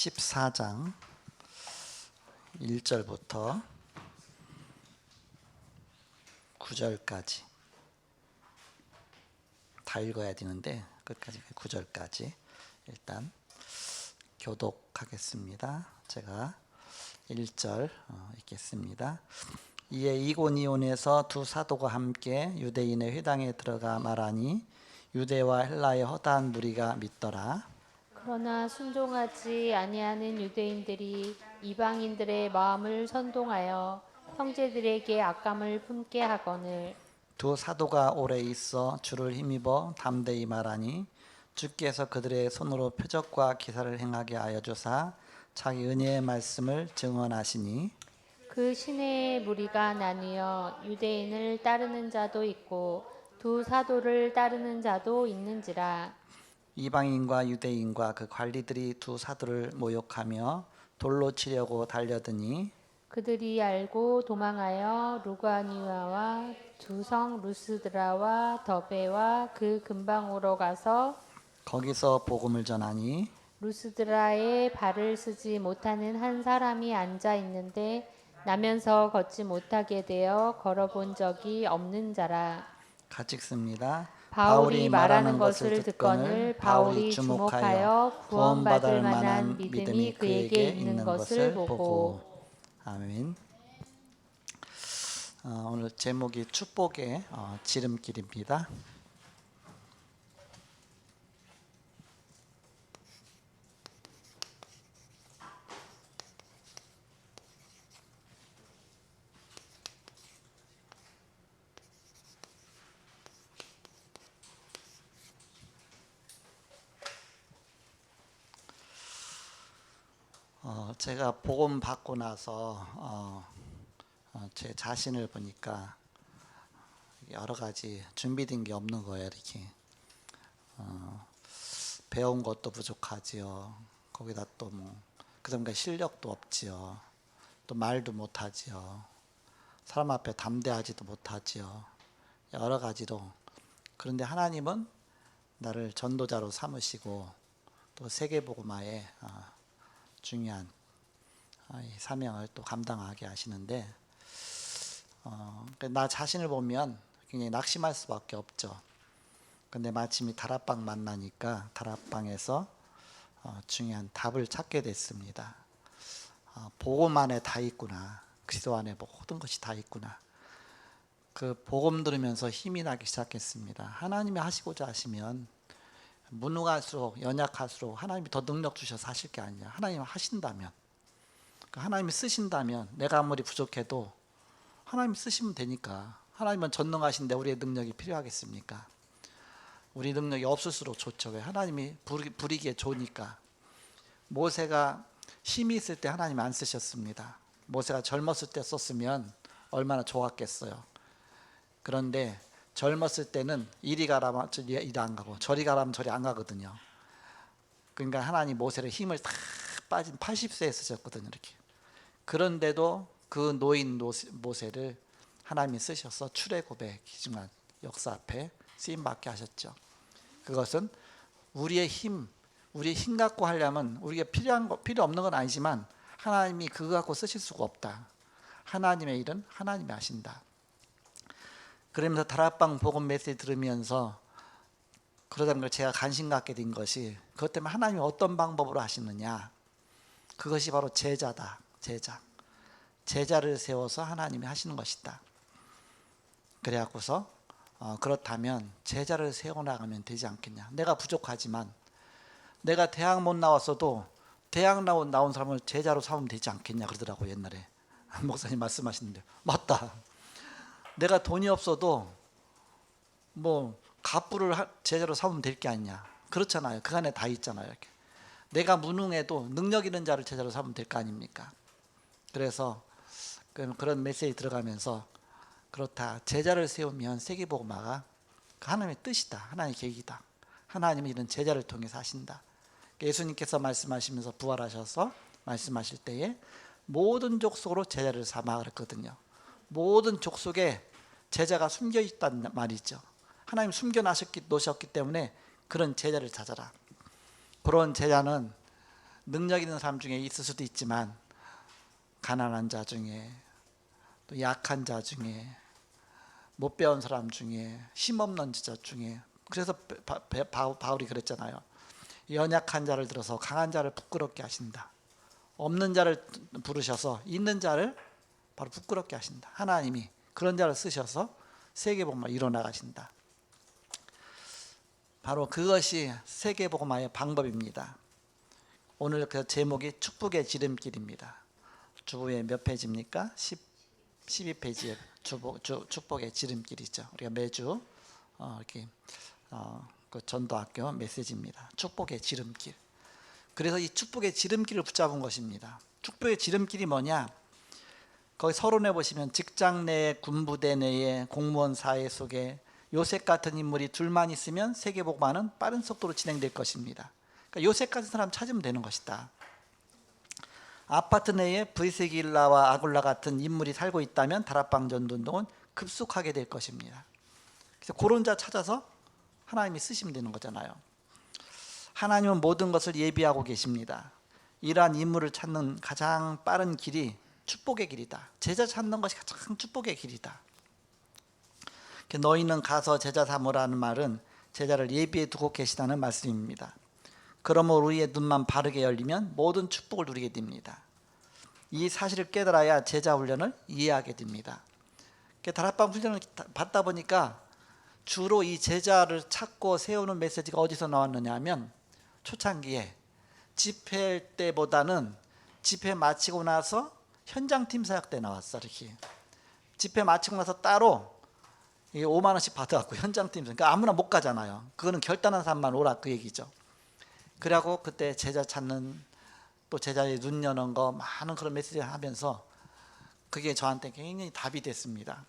14장 1절부터 9절까지 다 읽어야 되는데 끝까지 9절까지 일단 교독하겠습니다. 제가 1절 읽겠습니다. 이에 이고니온에서 두 사도가 함께 유대인의 회당에 들어가 말하니 유대와 헬라의 허다한 무리가 믿더라. 그러나 순종하지 아니하는 유대인들이 이방인들의 마음을 선동하여 형제들에게 악감을 품게 하거늘. 두 사도가 오래 있어 주를 힘입어 담대히 말하니 주께서 그들의 손으로 표적과 기사를 행하게 하여 주사 자기 은혜의 말씀을 증언하시니 그 시내의 무리가 나뉘어 유대인을 따르는 자도 있고 두 사도를 따르는 자도 있는지라. 이방인과 유대인과 그 관리들이 두 사도를 모욕하며 돌로 치려고 달려드니 그들이 알고 도망하여 루가니아와 두 성 루스드라와 더베와 그 근방으로 가서 거기서 복음을 전하니 루스드라에 발을 쓰지 못하는 한 사람이 앉아 있는데 나면서 걷지 못하게 되어 걸어본 적이 없는 자라. 같이 읽습니다. 바울이 말하는 것을 듣거늘 바울이 주목하여 구원받을 만한 믿음이 그에게 있는 것을 보고. 아멘. 오늘 제목이 축복의 지름길입니다. 제가 복음 받고 나서 제 자신을 보니까 여러 가지 준비된 게 없는 거예요. 이렇게 배운 것도 부족하지요. 거기다 또 그다음에 실력도 없지요. 또 말도 못하지요. 사람 앞에 담대하지도 못하지요. 여러 가지로. 그런데 하나님은 나를 전도자로 삼으시고 또 세계복음화에 중요한 이 사명을 또 감당하게 하시는데 나 자신을 보면 굉장히 낙심할 수밖에 없죠. 근데 마침 이 다락방 만나니까 다락방에서 중요한 답을 찾게 됐습니다. 복음 안에 다 있구나. 그리스도 안에 모든 것이 다 있구나. 그 복음 들으면서 힘이 나기 시작했습니다. 하나님이 하시고자 하시면 무능할수록 연약할수록 하나님이 더 능력 주셔서 하실 게 아니냐. 하나님이 하신다면, 하나님이 쓰신다면 내가 아무리 부족해도 하나님이 쓰시면 되니까. 하나님은 전능하신데 우리의 능력이 필요하겠습니까? 우리 능력이 없을수록 좋죠. 왜? 하나님이 부리기에 좋으니까. 모세가 힘이 있을 때 하나님이 안 쓰셨습니다. 모세가 젊었을 때 썼으면 얼마나 좋았겠어요. 그런데 젊었을 때는 이리 가라면 이리 안 가고 저리 가라면 저리 안 가거든요. 그러니까 하나님 모세를 힘을 다 빠진 80세에 쓰셨거든요. 이렇게. 그런데도 그 노인 모세를 하나님이 쓰셔서 출애굽의 귀중한 역사 앞에 쓰임받게 하셨죠. 그것은 우리의 힘 갖고 하려면 우리가 필요 없는 건 아니지만 하나님이 그거 갖고 쓰실 수가 없다. 하나님의 일은 하나님이 하신다. 그러면서 다락방 복음 메시지 들으면서 그러다 보니까 제가 관심 갖게 된 것이 그것 때문에 하나님이 어떤 방법으로 하시느냐. 그것이 바로 제자다. 제자를 세워서 하나님이 하시는 것이다. 그래갖고서 그렇다면 제자를 세워나가면 되지 않겠냐. 내가 부족하지만 내가 대학 못 나왔어도 대학 나온 사람을 제자로 삼으면 되지 않겠냐 그러더라고요. 옛날에 목사님 말씀하시는데 맞다. 내가 돈이 없어도 갑부를 제자로 삼으면 될 게 아니냐. 그렇잖아요. 그 안에 다 있잖아요. 이렇게. 내가 무능해도 능력 있는 자를 제자로 삼으면 될 거 아닙니까? 그래서 그런 메시지 들어가면서 그렇다. 제자를 세우면 세계복음화가 하나님의 뜻이다. 하나님의 계획이다. 하나님은 이런 제자를 통해서 하신다. 예수님께서 말씀하시면서 부활하셔서 말씀하실 때에 모든 족속으로 제자를 삼아 그랬거든요. 모든 족속에 제자가 숨겨 있단 말이죠. 하나님 숨겨 놓으셨기 때문에 그런 제자를 찾아라. 그런 제자는 능력 있는 사람 중에 있을 수도 있지만 가난한 자 중에 또 약한 자 중에 못 배운 사람 중에 힘없는 자 중에 그래서 바울이 그랬잖아요. 연약한 자를 들어서 강한 자를 부끄럽게 하신다. 없는 자를 부르셔서 있는 자를 바로 부끄럽게 하신다. 하나님이 그런 자를 쓰셔서 세계복음화 이뤄나가신다. 바로 그것이 세계복음화의 방법입니다. 오늘 그 제목이 축복의 지름길입니다. 주부의 몇 페이지입니까? 12페이지에 축복의 지름길이죠. 우리가 매주 이렇게 그 전도학교 메시지입니다. 축복의 지름길. 그래서 이 축복의 지름길을 붙잡은 것입니다. 축복의 지름길이 뭐냐? 거기 서론에 보시면 직장 내, 군부대 내에, 공무원 사회 속에 요셉 같은 인물이 둘만 있으면 세계복음화는 빠른 속도로 진행될 것입니다. 그러니까 요셉 같은 사람 찾으면 되는 것이다. 아파트 내에 브리스길라와 아굴라 같은 인물이 살고 있다면 다락방 전도운동은 급속하게 될 것입니다. 그래서 그런 자 찾아서 하나님이 쓰시면 되는 거잖아요. 하나님은 모든 것을 예비하고 계십니다. 이러한 인물을 찾는 가장 빠른 길이 축복의 길이다. 제자 찾는 것이 가장 축복의 길이다. 너희는 가서 제자 삼으라는 말은 제자를 예비해 두고 계시다는 말씀입니다. 그러므로 우리의 눈만 바르게 열리면 모든 축복을 누리게 됩니다. 이 사실을 깨달아야 제자 훈련을 이해하게 됩니다. 다락방 훈련을 받다 보니까 주로 이 제자를 찾고 세우는 메시지가 어디서 나왔느냐 하면 초창기에 집회 때보다는 집회 마치고 나서 현장팀 사역 때 나왔어. 이렇게 집회 마치고 나서 따로 5만 원씩 받아갖고 현장팀, 그러니까 아무나 못 가잖아요. 그거는 결단한 사람만 오라 그 얘기죠. 그래갖고 그때 제자 찾는, 또 제자의 눈 여는 거 많은 그런 메시지를 하면서 그게 저한테 굉장히 답이 됐습니다.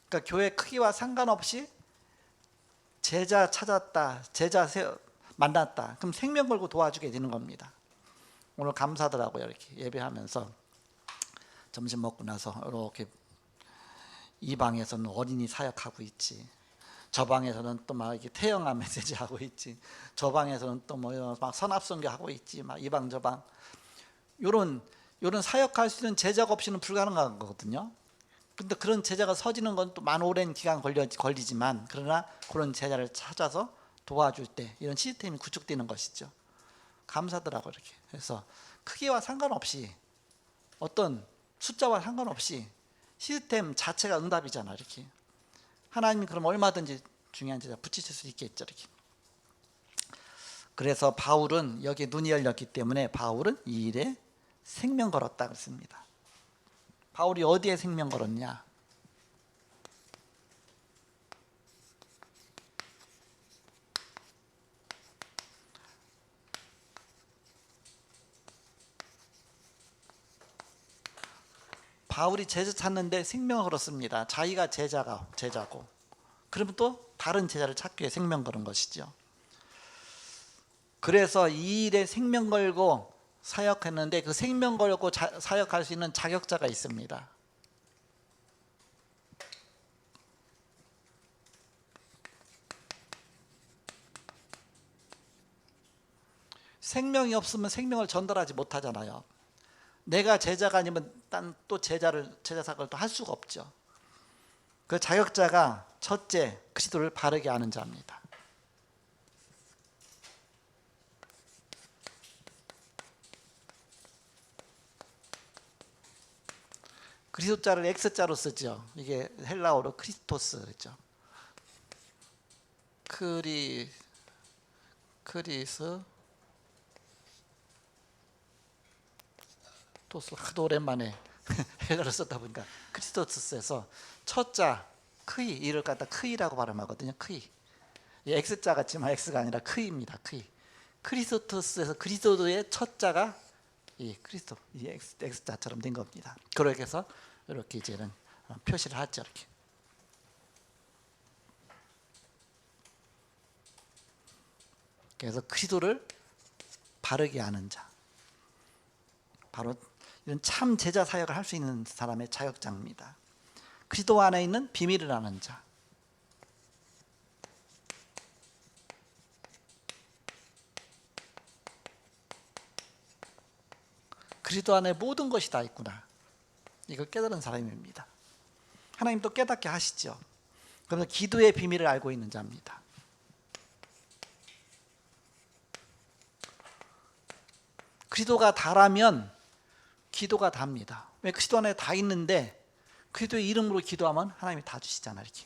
그러니까 교회 크기와 상관없이 제자 찾았다, 제자 만났다, 그럼 생명 걸고 도와주게 되는 겁니다. 오늘 감사하더라고요. 이렇게 예배하면서 점심 먹고 나서 이렇게 이 방에서는 어린이 사역하고 있지, 저 방에서는 또 막 이렇게 태영아 메시지 하고 있지, 저 방에서는 또 뭐 막 선합선교 하고 있지, 막 이 방 저 방, 요런 사역할 수 있는 제자가 없이는 불가능한 거거든요. 근데 그런 제자가 서지는 건 또 많은 오랜 기간 걸리지만, 그러나 그런 제자를 찾아서 도와줄 때 이런 시스템이 구축되는 것이죠. 감사하더라고요. 이렇게. 그래서 크기와 상관없이, 어떤 숫자와 상관없이 시스템 자체가 응답이잖아. 이렇게 하나님이 그럼 얼마든지 중요한 제자 붙이실 수 있겠죠. 이렇게. 그래서 바울은 여기에 눈이 열렸기 때문에 바울은 이 일에 생명 걸었다 그랬습니다. 바울이 어디에 생명 걸었냐? 바울이 제자 찾는데 생명을 걸었습니다. 자기가 제자고, 그러면 또 다른 제자를 찾기 위해 생명 거는 것이죠. 그래서 이 일에 생명 걸고 사역했는데, 그 생명 걸고 사역할 수 있는 자격자가 있습니다. 생명이 없으면 생명을 전달하지 못하잖아요. 내가 제자가 아니면 딴 또 제자 사역을 또 할 수가 없죠. 그 자격자가 첫째, 그리스도를 바르게 아는 자입니다. 그리스도자를 X자로 쓰죠. 이게 헬라어로 크리스토스 그렇죠. 크리스토스, 하도 오랜만에 헬라어를 썼다 보니까 크리스토스에서 첫자 크이, 이를 갖다 크이라고 발음하거든요. 크이. X자 같지만 X가 아니라 크이입니다. 크이. 크리스토스에서 그리스도의 첫자가 이 크리스도, 이 X자처럼 된 겁니다. 그렇게 해서 이렇게 이제는 표시를 하죠. 이렇게. 그래서 그리스도를 바르게 아는 자, 바로 이런 참 제자 사역을 할 수 있는 사람의 자격자입니다. 그리스도 안에 있는 비밀을 아는 자, 그리스도 안에 모든 것이 다 있구나. 이걸 깨달은 사람입니다. 하나님 또 깨닫게 하시죠. 그러면 기도의 비밀을 알고 있는 자입니다. 그리스도가 다라면 기도가 답니다. 왜? 그리스도 안에 다 있는데 그리스도의 이름으로 기도하면 하나님이 다 주시잖아요. 이렇게.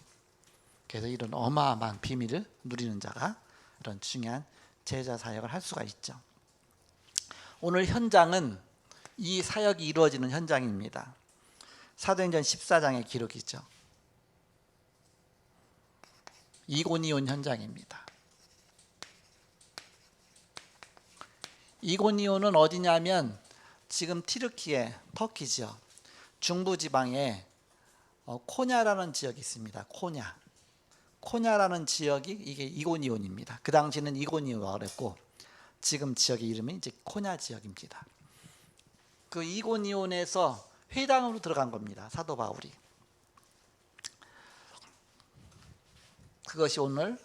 그래서 이런 어마어마한 비밀을 누리는 자가 이런 중요한 제자 사역을 할 수가 있죠. 오늘 현장은 이 사역이 이루어지는 현장입니다. 사도행전 14장의 기록이죠. 이고니온 현장입니다. 이고니온은 어디냐면 지금 티르키의 터키죠. 중부지방에 코냐라는 지역이 있습니다. 코냐라는 지역이 이게 이고니온입니다. 그 당시는 이고니온이라고 그랬고 지금 지역의 이름이 이제 코냐 지역입니다. 그 이고니온에서 회당으로 들어간 겁니다. 사도 바울이. 그것이 오늘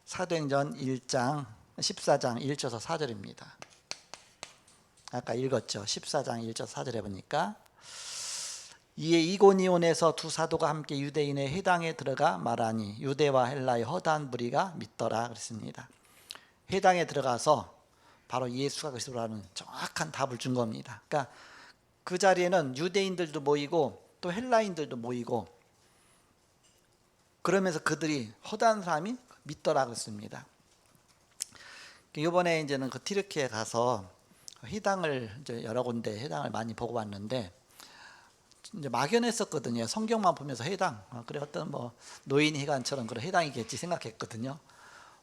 사도행전 1장 14장 1절에서 4절입니다. 아까 읽었죠. 14장 1절 4절에 보니까 이에 이고니온에서 두 사도가 함께 유대인의 회당에 들어가 말하니 유대와 헬라의 허다한 무리가 믿더라 그랬습니다. 회당에 들어가서 바로 예수가 그리스도라는 정확한 답을 준 겁니다. 그러니까 그 자리에는 유대인들도 모이고 또 헬라인들도 모이고 그러면서 그들이 허다한 사람이 믿더라 그랬습니다. 이번에 이제는 그 티르키에 가서 회당을 이제 여러 군데 회당을 많이 보고 왔는데 이제 막연했었거든요. 성경만 보면서 회당 그래 어떤 뭐 노인 회관처럼 그런 회당이겠지 생각했거든요.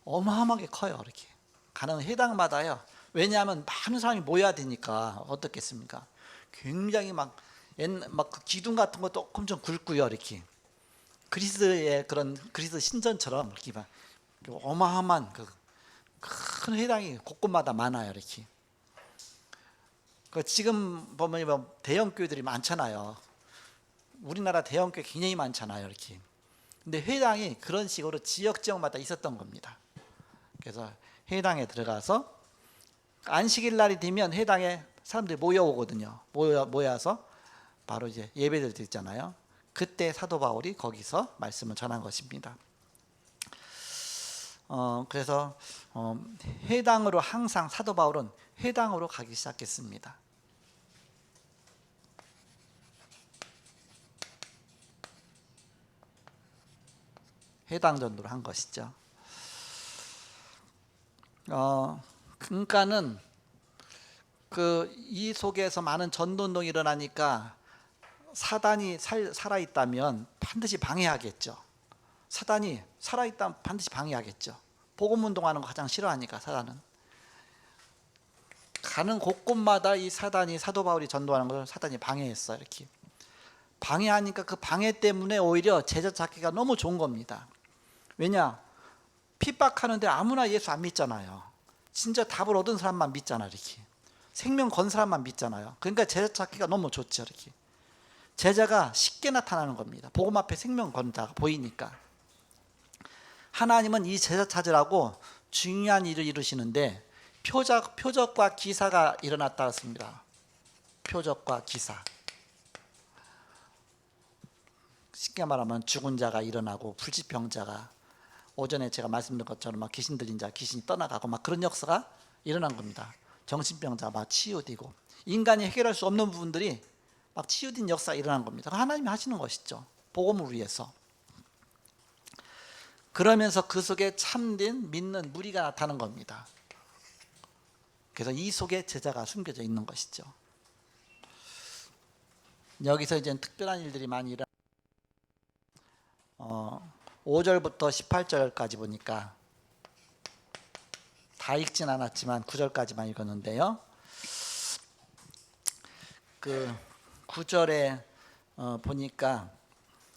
어마어마하게 커요. 이렇게 가는 회당마다요. 왜냐하면 많은 사람이 모여야 되니까 어떻겠습니까? 굉장히 그 기둥 같은 것도 엄청 굵고요. 이렇게 그리스의 그런 그리스 신전처럼 이렇게 막 어마어마한 큰 회당이 곳곳마다 많아요. 이렇게. 지금 보면 대형 교회들이 많잖아요. 우리나라 대형 교회 굉장히 많잖아요. 이렇게. 근데 회당이 그런 식으로 지역마다 있었던 겁니다. 그래서 회당에 들어가서 안식일 날이 되면 회당에 사람들이 모여오거든요. 모여서 바로 이제 예배를 드리잖아요. 그때 사도 바울이 거기서 말씀을 전한 것입니다. 그래서 회당으로 항상 사도 바울은 회당으로 가기 시작했습니다. 회당 전도를 한 것이죠. 그러니까는 이 속에서 많은 전도운동이 일어나니까 사단이 살아있다면 반드시 방해하겠죠. 사단이 살아있다면 반드시 방해하겠죠. 복음운동하는 거 가장 싫어하니까 사단은. 가는 곳곳마다 이 사단이 사도 바울이 전도하는 걸 사단이 방해했어요. 이렇게 방해하니까 그 방해 때문에 오히려 제자 찾기가 너무 좋은 겁니다. 왜냐? 핍박하는데 아무나 예수 안 믿잖아요. 진짜 답을 얻은 사람만 믿잖아요. 이렇게 생명 건 사람만 믿잖아요. 그러니까 제자 찾기가 너무 좋죠. 이렇게 제자가 쉽게 나타나는 겁니다. 복음 앞에 생명 건 자가 보이니까. 하나님은 이 제자 찾으라고 중요한 일을 이루시는데 표적과 기사가 일어났다 했습니다. 표적과 기사. 쉽게 말하면 죽은 자가 일어나고 불치병자가 오전에 제가 말씀드린 것처럼 막 귀신 들린 자 귀신이 떠나가고 막 그런 역사가 일어난 겁니다. 정신병자 막 치유되고 인간이 해결할 수 없는 부분들이 막 치유된 역사가 일어난 겁니다. 하나님이 하시는 것이죠. 복음을 위해서. 그러면서 그 속에 참된 믿는 무리가 나타나는 겁니다. 그래서 이 속에 제자가 숨겨져 있는 것이죠. 여기서 이제 특별한 일들이 많이 일어나 5절부터 18절까지 보니까 다 읽진 않았지만 9절까지만 읽었는데요. 그 9절에 보니까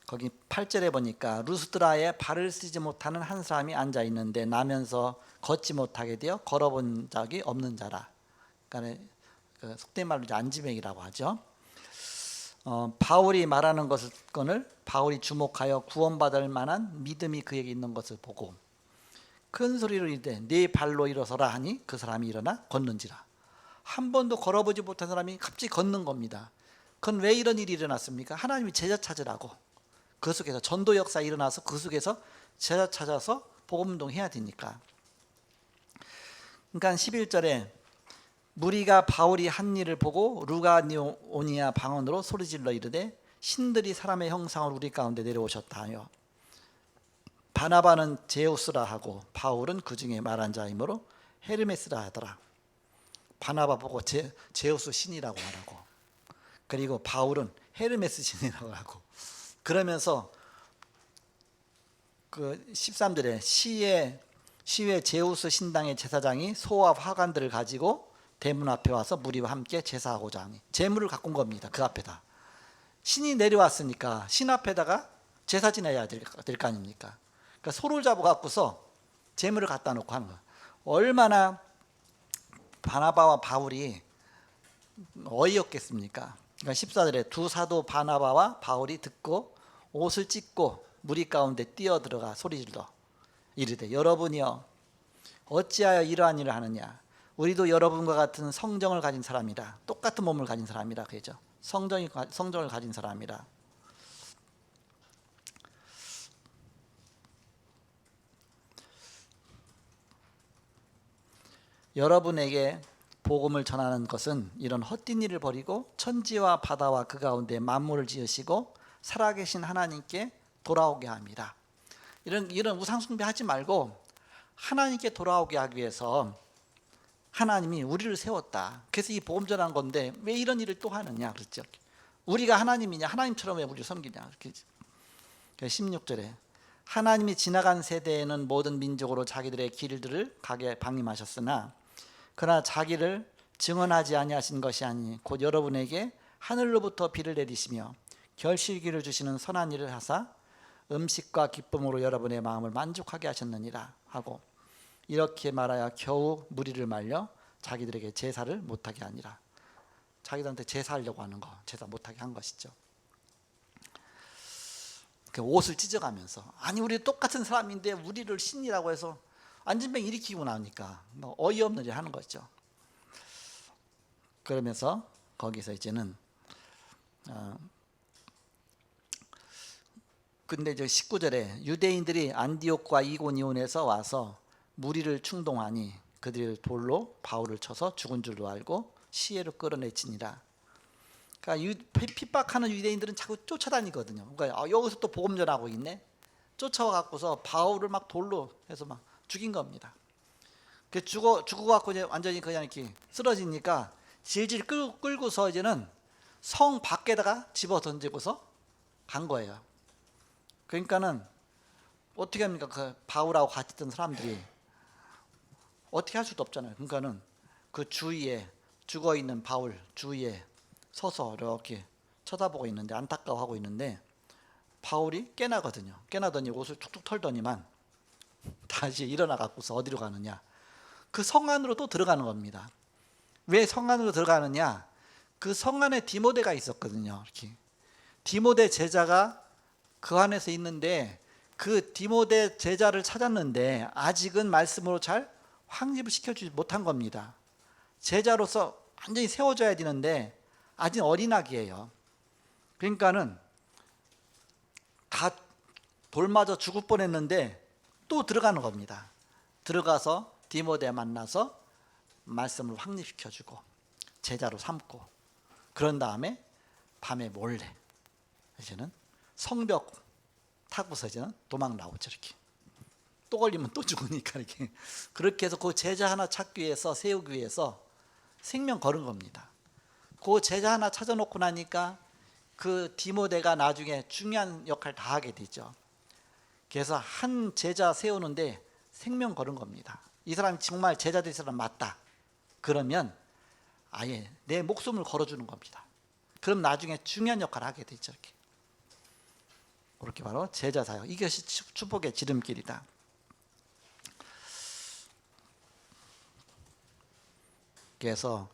거기 8절에 보니까 루스드라에 발을 쓰지 못하는 한 사람이 앉아 있는데 나면서 걷지 못하게 되어 걸어본 적이 없는 자라. 그러니까 속된 말로 이제 안지병이라고 하죠. 바울이 말하는 것을 바울이 주목하여 구원받을 만한 믿음이 그에게 있는 것을 보고 큰 소리로 이르되 네 발로 일어서라 하니 그 사람이 일어나 걷는지라. 한 번도 걸어보지 못한 사람이 갑자기 걷는 겁니다. 그건 왜 이런 일이 일어났습니까? 하나님이 제자 찾으라고. 그 속에서 전도 역사 일어나서 그 속에서 제자 찾아서 복음운동 해야 되니까. 그러니까 11절에 무리가 바울이 한 일을 보고 루가오니아 방언으로 소리질러 이르되 신들이 사람의 형상을 우리 가운데 내려오셨다 하여 바나바는 제우스라 하고 바울은 그 중에 말한 자이므로 헤르메스라 하더라. 바나바 보고 제우스 신이라고 하라고, 그리고 바울은 헤르메스 신이라고 하고, 그러면서 그 13절에 시외 제우스 신당의 제사장이 소와 화관들을 가지고 대문 앞에 와서 무리와 함께 제사하고자 하니, 제물을 갖고 온 겁니다. 그 앞에다 신이 내려왔으니까 신 앞에다가 제사 지내야 될 거 아닙니까? 그러니까 소를 잡아 갖고서 제물을 갖다 놓고 하는 거예요. 얼마나 바나바와 바울이 어이없겠습니까? 그러니까 14절에 두 사도 바나바와 바울이 듣고 옷을 찢고 무리 가운데 뛰어들어가 소리질러 이르되 여러분이여 어찌하여 이러한 일을 하느냐? 우리도 여러분과 같은 성정을 가진 사람이라, 똑같은 몸을 가진 사람이라 그러죠. 성정을 가진 사람이라. 여러분에게 복음을 전하는 것은 이런 헛된 일을 버리고 천지와 바다와 그 가운데 만물을 지으시고 살아계신 하나님께 돌아오게 합니다. 이런 우상 숭배하지 말고 하나님께 돌아오게 하기 위해서 하나님이 우리를 세웠다. 그래서 이 복음 전한 건데 왜 이런 일을 또 하느냐 그랬죠. 우리가 하나님이냐, 하나님처럼 왜 우리를 섬기냐. 이렇게 16절에 하나님이 지나간 세대에는 모든 민족으로 자기들의 길들을 가게 방임하셨으나 그러나 자기를 증언하지 아니하신 것이 아니 곧 여러분에게 하늘로부터 비를 내리시며 결실기를 주시는 선한 일을 하사 음식과 기쁨으로 여러분의 마음을 만족하게 하셨느니라 하고, 이렇게 말하여 겨우 무리를 말려 자기들에게 제사를 못하게 하니라. 자기들한테 제사하려고 하는 거, 제사 못하게 한 것이죠. 그 옷을 찢어가면서 아니 우리 똑같은 사람인데 우리를 신이라고 해서 안진병 일으키고 나니까 뭐 어이없는 일 하는 거죠. 그러면서 거기서 이제는 근데 이제 19절에 유대인들이 안디옥과 이고니온에서 와서 무리를 충동하니 그들이 돌로 바울을 쳐서 죽은 줄로 알고 시해로 끌어내치니라. 그러니까 핍박하는 유대인들은 자꾸 쫓아다니거든요. 그러니까 여기서 또 복음 전하고 있네. 쫓아와 갖고서 바울을 막 돌로 해서 막 죽인 겁니다. 그 죽어 갖고 이제 완전히 그냥 이렇게 쓰러지니까 질질 끌고서 이제는 성 밖에다가 집어 던지고서 간 거예요. 그러니까는 어떻게 합니까? 그 바울하고 같이 있던 사람들이 어떻게 할 수도 없잖아요. 그러니까는 그 주위에 죽어 있는 바울 주위에 서서 이렇게 쳐다보고 있는데 안타까워하고 있는데 바울이 깨나거든요. 깨나더니 옷을 툭툭 털더니만 다시 일어나 갖고서 어디로 가느냐? 그 성 안으로 또 들어가는 겁니다. 왜 성 안으로 들어가느냐? 그 성 안에 디모데가 있었거든요. 이렇게 디모데 제자가 그 안에서 있는데 그 디모데 제자를 찾았는데 아직은 말씀으로 잘 확립을 시켜주지 못한 겁니다. 제자로서 완전히 세워져야 되는데 아직 어린아기예요. 그러니까는 다 돌 맞아 죽을 뻔했는데 또 들어가는 겁니다. 들어가서 디모데 만나서 말씀을 확립시켜주고 제자로 삼고 그런 다음에 밤에 몰래 이제는 성벽 타고서 이제는 도망 나오죠. 이렇게 또 걸리면 또 죽으니까 이렇게 그렇게 해서 그 제자 하나 찾기 위해서 세우기 위해서 생명 걸은 겁니다. 그 제자 하나 찾아놓고 나니까 그 디모데가 나중에 중요한 역할을 다 하게 되죠. 그래서 한 제자 세우는데 생명 걸은 겁니다. 이 사람이 정말 제자 될 사람 맞다. 그러면 아예 내 목숨을 걸어주는 겁니다. 그럼 나중에 중요한 역할을 하게 되죠. 이렇게 바로 제자 사역. 이것이 축복의 지름길이다. 그래서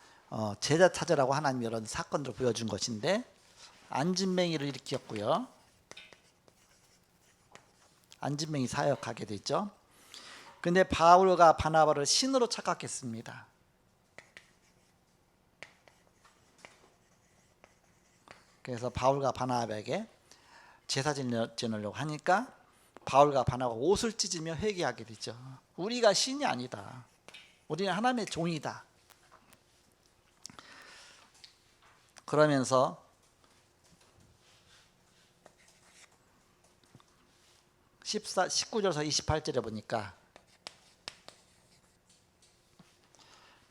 제자 찾으라고 하나님이 이런 사건들을 보여준 것인데 안진뱅이를 일으켰고요. 안진뱅이 사역하게 됐죠. 근데 바울과 바나바를 신으로 착각했습니다. 그래서 바울과 바나바에게 제사 지내려고 하니까 바울과 바나바가 옷을 찢으며 회개하게 되죠. 우리가 신이 아니다. 우리는 하나님의 종이다. 그러면서 19절에서 28절에 보니까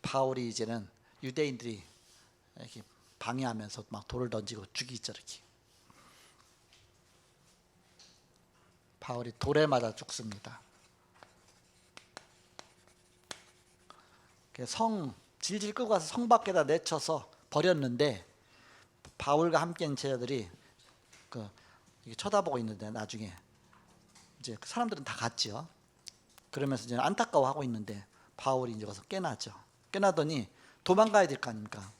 바울이 이제는 유대인들이 이렇게 방해하면서 막 돌을 던지고 죽이죠. 이렇게 바울이 돌에 맞아 죽습니다. 성 질질 끌고 가서 성 밖에다 내쳐서 버렸는데 바울과 함께한 제자들이 이게 쳐다보고 있는데 나중에 이제 사람들은 다 갔죠. 그러면서 이제 안타까워하고 있는데 바울이 이제 가서 깨나죠. 깨나더니 도망가야 될 거 아닙니까?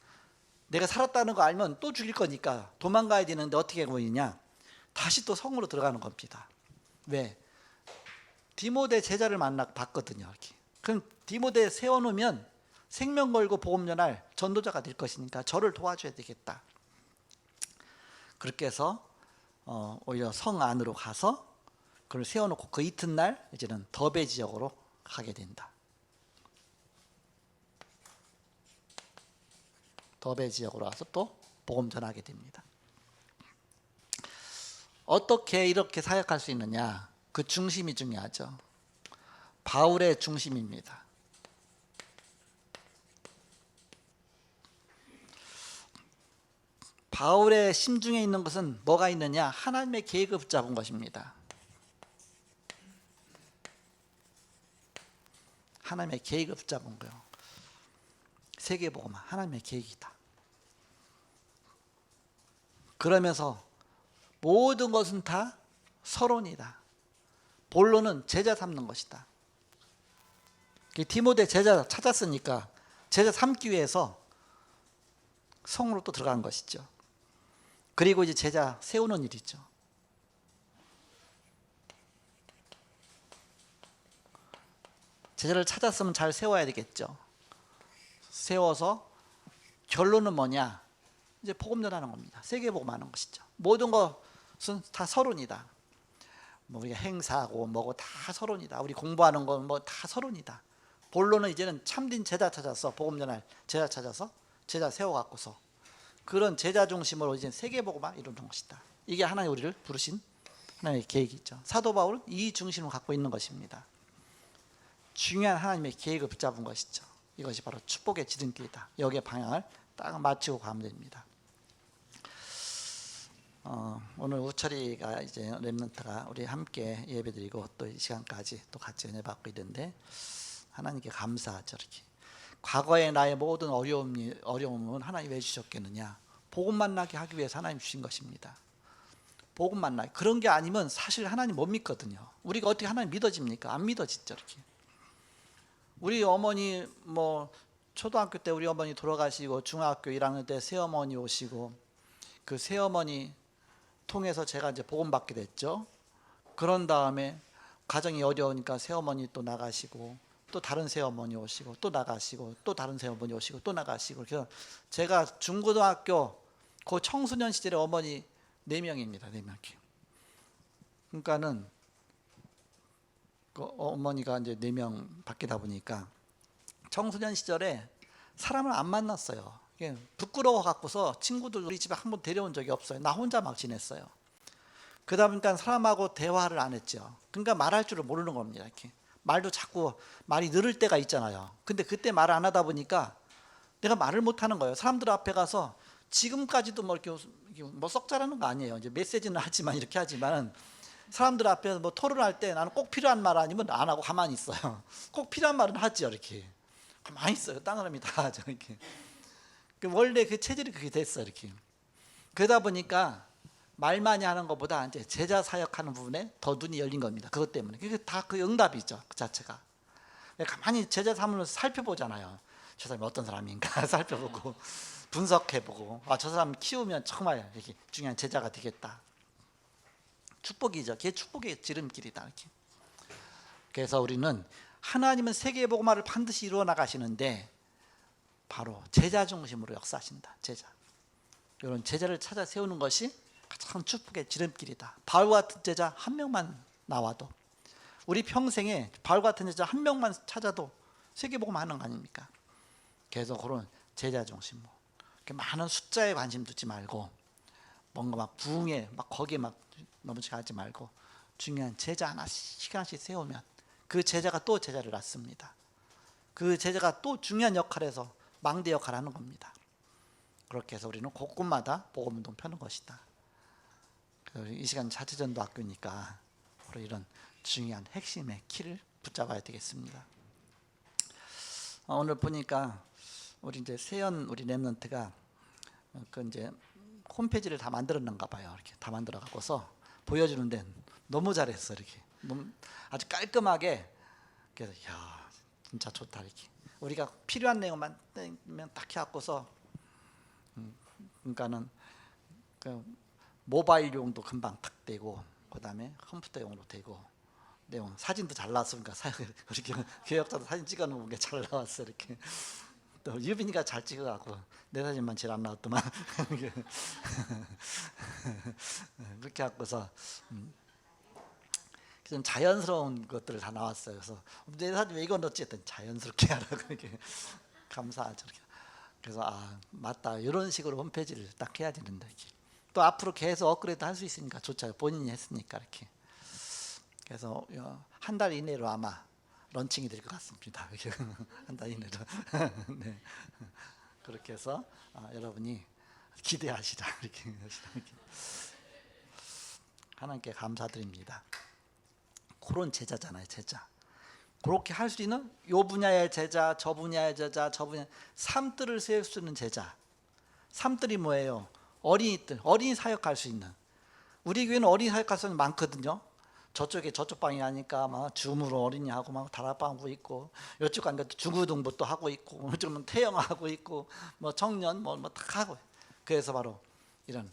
내가 살았다는 거 알면 또 죽일 거니까 도망가야 되는데 어떻게 보이냐? 다시 또 성으로 들어가는 겁니다. 왜? 디모데 제자를 봤거든요. 이렇게. 그럼 디모데 세워놓으면 생명 걸고 복음 전할 전도자가 될 것이니까 저를 도와줘야 되겠다. 그렇게 해서 오히려 성 안으로 가서 그걸 세워놓고 그 이튿날 이제는 더베 지역으로 가게 된다. 더베 지역으로 와서 또 복음 전하게 됩니다. 어떻게 이렇게 사역할 수 있느냐? 그 중심이 중요하죠. 바울의 중심입니다. 바울의 심중에 있는 것은 뭐가 있느냐? 하나님의 계획을 붙잡은 것입니다. 하나님의 계획을 붙잡은 거예요. 세계복음 하나님의 계획이다. 그러면서 모든 것은 다 서론이다. 본론은 제자 삼는 것이다. 디모데 제자 찾았으니까 제자 삼기 위해서 성으로 또 들어간 것이죠. 그리고 이제 제자 세우는 일이죠. 제자를 찾았으면 잘 세워야 되겠죠. 세워서 결론은 뭐냐? 이제 복음 전하는 겁니다. 세계복음 하는 것이죠. 모든 것은 다 서론이다. 뭐 우리가 행사하고 뭐고 다 서론이다. 우리 공부하는 건 뭐 다 서론이다. 본론은 이제는 참된 제자 찾아서 복음 전할 제자 찾아서 제자 세워 갖고서 그런 제자 중심으로 이제 세계복음화 이루는 것이다. 이게 하나님 우리를 부르신 하나님의 계획이죠. 사도 바울은 이 중심을 갖고 있는 것입니다. 중요한 하나님의 계획을 붙잡은 것이죠. 이것이 바로 축복의 지름길이다. 여기에 방향을 딱 맞추고 가면 됩니다. 오늘 우철이가 이제 렘넌트가 우리 함께 예배드리고 또 이 시간까지 또 같이 은혜 받고 있는데 하나님께 감사하죠. 이렇게 과거의 나의 모든 어려움은 하나님 왜 주셨겠느냐? 복음 만나게 하기 위해서 하나님 주신 것입니다. 복음 만나게. 그런 게 아니면 사실 하나님 못 믿거든요. 우리가 어떻게 하나님 믿어집니까? 안 믿어지죠. 이렇게. 우리 어머니 뭐 초등학교 때 우리 어머니 돌아가시고 중학교 1학년 때 새어머니 오시고 그 새어머니 통해서 제가 이제 복음 받게 됐죠. 그런 다음에 가정이 어려우니까 새어머니 또 나가시고 또 다른 새어머니 오시고 또 나가시고 또 다른 새어머니 오시고 또 나가시고. 그래서 제가 중고등학교 그 청소년 시절에 어머니 4명입니다. 4명. 그러니까는 그 어머니가 이제 4명 바뀌다 보니까 청소년 시절에 사람을 안 만났어요. 부끄러워 갖고서 친구들 우리 집에 한 번 데려온 적이 없어요. 나 혼자 막 지냈어요. 그러다 보니까 사람하고 대화를 안 했죠. 그러니까 말할 줄을 모르는 겁니다. 이렇게 말도 자꾸 말이 늘을 때가 있잖아요. 근데 그때 말을 안 하다 보니까 내가 말을 못 하는 거예요. 사람들 앞에 가서 지금까지도 뭐 이렇게 뭐 썩 잘하는 거 아니에요. 이제 메시지는 하지만 이렇게 하지만은 사람들 앞에서 뭐 토론할 때 나는 꼭 필요한 말 아니면 안 하고 가만히 있어요. 꼭 필요한 말은 하죠. 이렇게 가만히 있어요. 딴 사람이 다 하죠. 이렇게. 원래 그 체질이 그렇게 됐어. 이렇게. 그러다 보니까 말 많이 하는 것보다 이제 제자 사역하는 부분에 더 눈이 열린 겁니다. 그것 때문에. 그게 다 그 응답이죠. 그 자체가. 가만히 제자 삼으면서 살펴보잖아요. 저 사람이 어떤 사람인가 살펴보고 분석해보고 저 사람 키우면 정말 이렇게 중요한 제자가 되겠다. 축복이죠. 그게 축복의 지름길이다. 이렇게. 그래서 우리는 하나님은 세계복음화를 반드시 이루어 나가시는데 바로 제자 중심으로 역사하신다. 제자. 이런 제자를 찾아 세우는 것이 가장 축복의 지름길이다. 바울과 같은 제자 한 명만 나와도, 우리 평생에 바울과 같은 제자 한 명만 찾아도 세계복음 하는 거 아닙니까? 그래서 그런 제자 중심, 이렇게 많은 숫자에 관심 두지 말고, 뭔가 막 부흥에 막 거기에 막 너무 가지 말고, 중요한 제자 하나씩 세우면 그 제자가 또 제자를 낳습니다. 그 제자가 또 중요한 역할에서 망대 역할을 하는 겁니다. 그렇게 해서 우리는 곳곳마다 복음운동 펴는 것이다. 이 시간 자체전도 학교니까 바로 이런 중요한 핵심의 키를 붙잡아야 되겠습니다. 오늘 보니까 우리 이제 세연 우리 랩런트가 그 이제 홈페이지를 다 만들었는가 봐요. 이렇게 다 만들어 갖고서 보여주는데 너무 잘했어. 이렇게 너무 아주 깔끔하게. 그래서 야 진짜 좋다. 이렇게 우리가 필요한 내용만 딱 해갖고서 그러니까는 그 모바일용도 금방 탁 되고, 그다음에 컴퓨터용으로 되고, 내용 사진도 잘 나왔으니까 이렇게 교역자도 사진 찍어놓은 게 잘 나왔어. 이렇게 또 유빈이가 잘 찍어갖고 내 사진만 제일 안 나왔더만. 그렇게 갖고서 좀 자연스러운 것들을 다 나왔어요. 그래서 내 사진 왜 이거 넣었지 했더니 자연스럽게 하라고 이렇게 감사하죠. 이렇게. 그래서 아 맞다, 이런 식으로 홈페이지를 딱 해야 되는데, 이렇게. 또 앞으로 계속 업그레이드 할 수 있으니까 좋죠. 본인이 했으니까 이렇게. 그래서 한 달 이내로 아마 런칭이 될 것 같습니다. 한 달 이내로. 네. 그렇게 해서 여러분이 기대하시라 이렇게. 하나님께 감사드립니다. 그런 제자잖아요, 제자. 그렇게 할 수 있는 요 분야의 제자, 저 분야의 제자, 저 분야 삶들을 세울 수 있는 제자. 삶들이 뭐예요? 어린이들, 어린이 사역할 수 있는. 우리 교회는 어린이 사역할 수 있는 많거든요. 저쪽에 저쪽 방이 하니까 막 줌으로 어린이 하고 막 다락방 하고 있고, 이쪽 가니까 중고등부 또 하고 있고, 이쪽은 태영하고 있고, 뭐 청년 뭐 다 하고. 그래서 바로 이런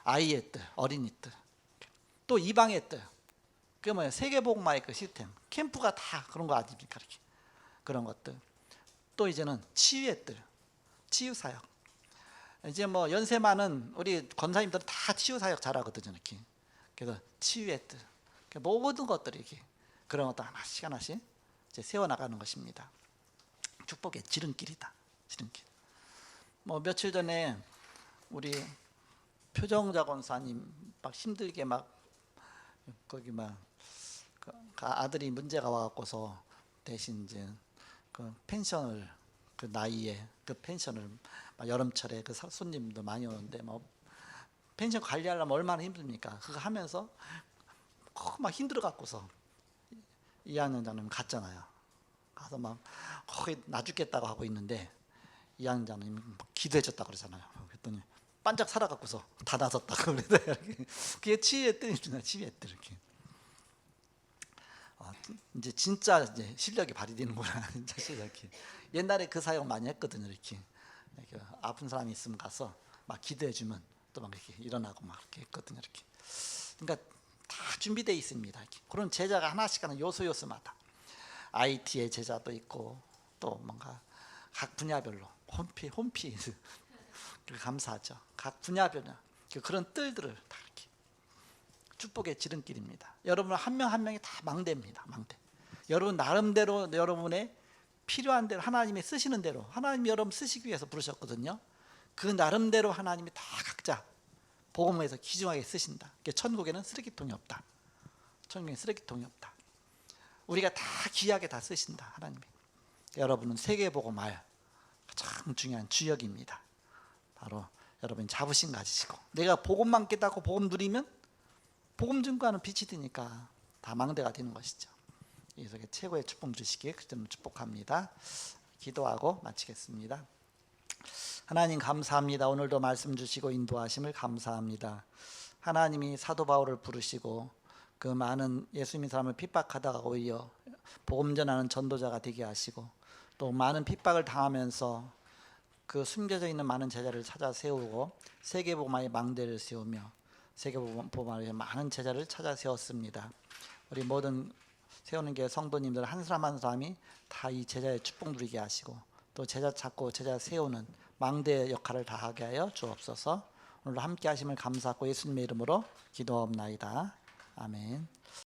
아이애들, 어린이들, 또 이방애들. 그게 뭐예요? 세계복음화의 그 시스템, 캠프가 다 그런 거 아닙니까? 이렇게 그런 것들. 또 이제는 치유애들, 치유사역. 이제 뭐 연세 많은 우리 권사님들은 다 치유사역 잘하거든요. 이렇게. 그래서 치유애들, 모든 것들이 이렇게 그런 것도 하나씩 하나씩 이제 세워나가는 것입니다. 축복의 지름길이다. 지름길. 뭐 며칠 전에 우리 표정자 권사님 막 힘들게 막 거기 막 그 아들이 문제가 와갖고서 대신 이제 그 펜션을, 그 나이에 그 펜션을 막 여름철에 그 손님도 많이 오는데 뭐 펜션 관리하려면 얼마나 힘듭니까? 그거 하면서 막 힘들어 갖고서 이한원장님 갔잖아요. 가서 막 거의 나 죽겠다고 하고 있는데 이한원장님이 기도해 줬다 그러잖아요. 그랬더니 반짝 살아갖고서 다 나섰다고 그래요. 그게 치유했더니 치유했더 이렇게. 이제 진짜 이제 실력이 발휘되는구나. 진짜 실력이. 옛날에 그 사용 많이 했거든요. 이렇게 아픈 사람이 있으면 가서 막 기도해주면 또 막 이렇게 일어나고 막 이렇게 했거든요. 이렇게. 그러니까 다 준비되어 있습니다. 이렇게. 그런 제자가 하나씩 하는 요소마다 IT의 제자도 있고, 또 뭔가 각 분야별로 홈피스 감사하죠. 각 분야별로 그런 뜰들을 다 이렇게. 축복의 지름길입니다. 여러분 한 명 한 명이 다 망대입니다. 망대. 여러분 나름대로 여러분의 필요한 대로 하나님이 쓰시는 대로, 하나님이 여러분 쓰시기 위해서 부르셨거든요. 그 나름대로 하나님이 다 각자 복음에서 귀중하게 쓰신다. 천국에는 쓰레기통이 없다. 천국에는 쓰레기통이 없다. 우리가 다 귀하게 다 쓰신다. 하나님이. 여러분은 세계복음할 가장 중요한 주역입니다. 바로 여러분 자부심 가지시고, 내가 복음만 깨닫고 복음 누리면 복음 증거하는 빛이 되니까 다 망대가 되는 것이죠. 이 속에 최고의 축복 주시기에 그때는 축복합니다. 기도하고 마치겠습니다. 하나님 감사합니다. 오늘도 말씀 주시고 인도하심을 감사합니다. 하나님이 사도 바울을 부르시고 그 많은 예수 믿는 사람을 핍박하다가 오히려 복음 전하는 전도자가 되게 하시고, 또 많은 핍박을 당하면서 그 숨겨져 있는 많은 제자를 찾아 세우고 세계복음화의 망대를 세우며 세계복음화의 많은 제자를 찾아 세웠습니다. 우리 모든 세우는 게 성도님들 한 사람 한 사람이 다 이 제자의 축복 누리게 하시고, 또 제자 찾고 제자 세우는 망대 역할을 다하게 하여 주옵소서. 오늘 함께 하심을 감사하고 예수님의 이름으로 기도하옵나이다. 아멘.